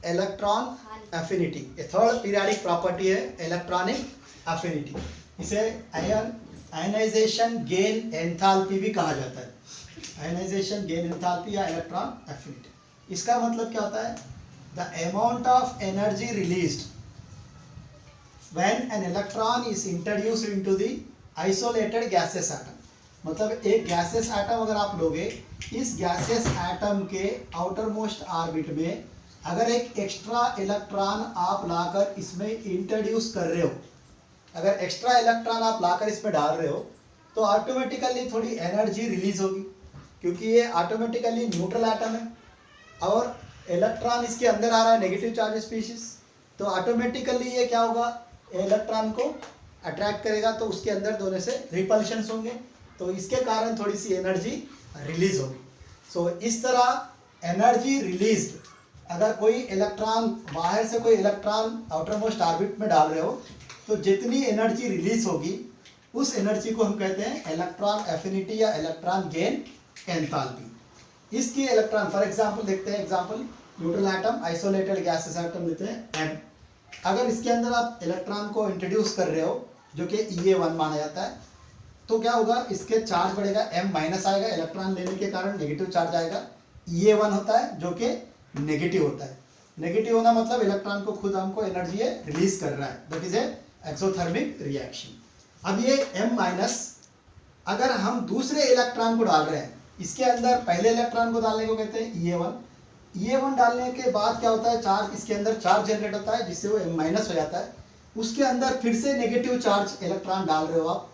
Electron affinity. ये third periodic property है electronic affinity. इसे आयनाइजेशन गेन एंथैल्पी भी कहा जाता है, आयनाइजेशन गेन एंथैल्पी या इलेक्ट्रॉन एफिनिटी। इसका मतलब क्या होता है? The amount of energy released when an electron is introduced into the isolated gases atom. मतलब एक गैसेस एटम अगर आप लोगे, इस गैसेस एटम के आउटर मोस्ट ऑर्बिट में अगर एक एक्स्ट्रा इलेक्ट्रॉन आप लाकर इसमें इंट्रोड्यूस कर रहे हो, अगर एक्स्ट्रा इलेक्ट्रॉन आप लाकर इसमें डाल रहे हो तो ऑटोमेटिकली थोड़ी एनर्जी रिलीज होगी, क्योंकि ये ऑटोमेटिकली न्यूट्रल एटम है और इलेक्ट्रॉन इसके अंदर आ रहा है नेगेटिव चार्ज स्पीशीज, तो ऑटोमेटिकली ये क्या होगा, इलेक्ट्रॉन को अट्रैक्ट करेगा तो उसके अंदर दोनों से रिपल्शंस होंगे, तो इसके कारण थोड़ी सी एनर्जी रिलीज होगी। सो इस तरह एनर्जी रिलीज्ड, अगर कोई इलेक्ट्रॉन बाहर से कोई इलेक्ट्रॉन आउटर मोस्ट ऑर्बिट में डाल रहे हो तो जितनी एनर्जी रिलीज होगी उस एनर्जी को हम कहते हैं इलेक्ट्रॉन एफिनिटी या इलेक्ट्रॉन गेन एंथैल्पी। इसकी इलेक्ट्रॉन फॉर एग्जांपल देखते हैं, example neutral atom, isolated gases atom लेते हैं M। अगर इसके अंदर आप इलेक्ट्रॉन को इंट्रोड्यूस कर रहे हो जो कि EA1 माना जाता है, तो क्या होगा, इसके चार्ज बढ़ेगा, M माइनस आएगा, इलेक्ट्रॉन लेने के कारण नेगेटिव चार्ज आएगा, EA1 होता है जो कि नेगेटिव होता है। नेगेटिव होना मतलब इलेक्ट्रॉन को खुद हमको एनर्जी रिलीज कर रहा है, that is a exothermic reaction. अब ये M माइनस अगर हम दूसरे इलेक्ट्रॉन को डाल रहे हैं, इसके अंदर पहले इलेक्ट्रॉन को डालने को कहते हैं EA1। EA1 डालने के बाद क्या होता है, चार्ज इसके अंदर चार्ज जनरेट होता है जिससे वो M माइनस हो जाता है, उसके अंदर फिर से नेगेटिव चार्ज इलेक्ट्रॉन डाल रहे हो आप,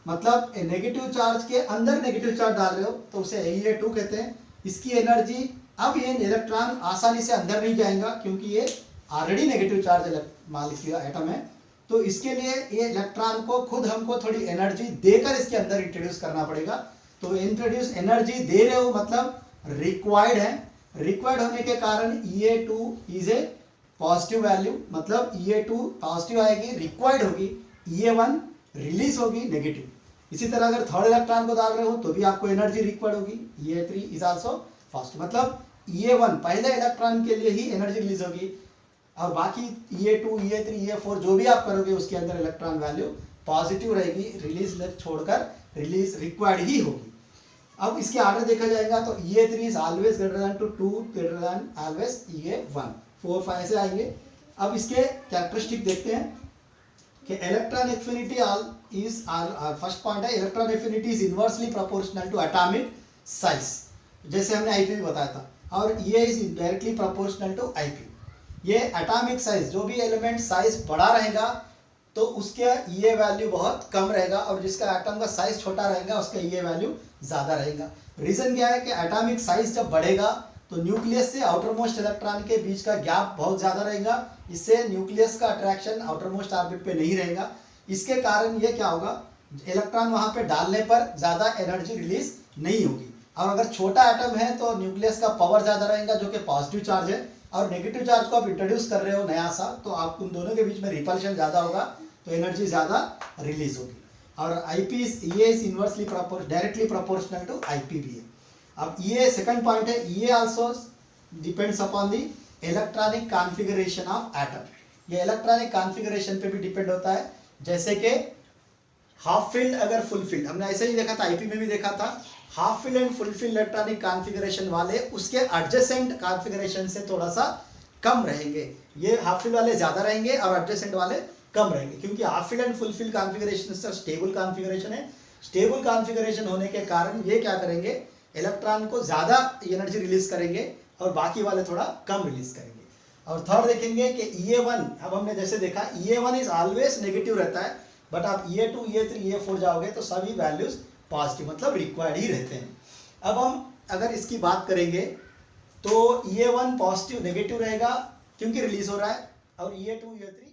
मतलब नेगेटिव चार्ज के अंदर नेगेटिव चार्ज डाल रहे हो तो उसे EA2 कहते हैं। इसकी एनर्जी, अब ये इलेक्ट्रॉन आसानी से अंदर नहीं जाएगा क्योंकि ये already negative charge molecule atom है, तो इसके लिए ये इलेक्ट्रॉन को खुद हमको थोड़ी एनर्जी देकर इसके अंदर इंट्रोड्यूस करना पड़ेगा। तो इंट्रोड्यूस एनर्जी दे रहे हो मतलब रिक्वायर्ड है, रिक्वायर्ड होने के कारण EA2 is a positive value, मतलब EA2 पॉजिटिव आएगी, रिक्वायर्ड होगी, EA1 रिलीज होगी नेगेटिव। इसी तरह अगर थर्ड इलेक्ट्रॉन को डाल रहे हो तो भी आपको एनर्जी रिक्वायर्ड होगी, EA3 इज आल्सो पॉजिटिव, मतलब EA1 पहले इलेक्ट्रॉन के लिए ही एनर्जी रिलीज होगी और बाकी EA2 EA3 EA4 जो भी आप करोगे उसके अंदर इलेक्ट्रॉन वैल्यू पॉजिटिव रहेगी, रिलीज छोड़कर रिलीज रिक्वायर्ड ही होगी। अब इसके आगे देखा जाएगा तो EA3 is always greater than two 2 greater than always EA1, 4 5 ऐसे आएंगे। अब इसके कैरेक्टरिस्टिक देखते हैं कि electron affinity is, first point है electron affinity is inversely proportional to atomic size, जैसे हमने आईपी भी बताया था, और ये is directly proportional to IP. ये एटॉमिक साइज, जो भी एलिमेंट साइज बड़ा रहेगा तो उसके ये वैल्यू बहुत कम रहेगा और जिसका एटम का साइज छोटा रहेगा उसका ये वैल्यू ज्यादा रहेगा। रीजन क्या है कि एटॉमिक साइज जब बढ़ेगा तो न्यूक्लियस से आउटर मोस्ट इलेक्ट्रॉन के बीच का गैप बहुत ज्यादा रहेगा, इससे न्यूक्लियस का अट्रैक्शन आउटर मोस्ट ऑर्बिट पे नहीं रहेगा। इसके कारण ये क्या होगा, इलेक्ट्रॉन वहां पे डालने पर ज्यादा एनर्जी रिलीज नहीं होगी। और अगर छोटा एटम है तो न्यूक्लियस का पावर ज्यादा रहेगा जो कि पॉजिटिव चार्ज है, और नेगेटिव चार्ज को आप इंट्रोड्यूस कर रहे हो नया सा, तो आप उन दोनों के बीच में रिपल्शन ज्यादा होगा तो एनर्जी ज्यादा रिलीज होगी। और आईपी ये is inversely directly proportional to IP भी है। अब ये सेकंड पॉइंट है, ये also depends upon the electronic configuration of atom. ये इलेक्ट्रॉनिक कॉन्फ़िगरेशन पे भी डिपेंड होता है, जैसे कि हाफ फील्ड अगर फुल फील्ड, हमने ऐसे ही देखा था, आईपी में भी देखा था, half field and full field electronic configuration वाले उसके एडजेसेंट कॉन्फ़िगरेशन से थोड़ा सा कम रहेंगे। ये हाफ फील्ड वाले ज्यादा रहेंगे और एडजेसेंट वाले कम रहेंगे, क्योंकि half field and full field configuration stable configuration है। स्टेबल कॉन्फ़िगरेशन होने के कारण ये क्या करेंगे, इलेक्ट्रॉन को ज्यादा एनर्जी रिलीज करेंगे और बाकी वाले थोड़ा कम रिलीज करेंगे। और थर्ड देखेंगे कि EA1, अब हमने जैसे देखा EA1 इज ऑलवेज नेगेटिव रहता है, बट आप EA2 EA3 EA4 जाओगे तो सभी वैल्यूज पॉजिटिव मतलब रिक्वायर्ड ही रहते हैं। अब हम अगर इसकी बात करेंगे तो EA1 पॉजिटिव नेगेटिव रहेगा क्योंकि रिलीज हो रहा है, और EA2 EA3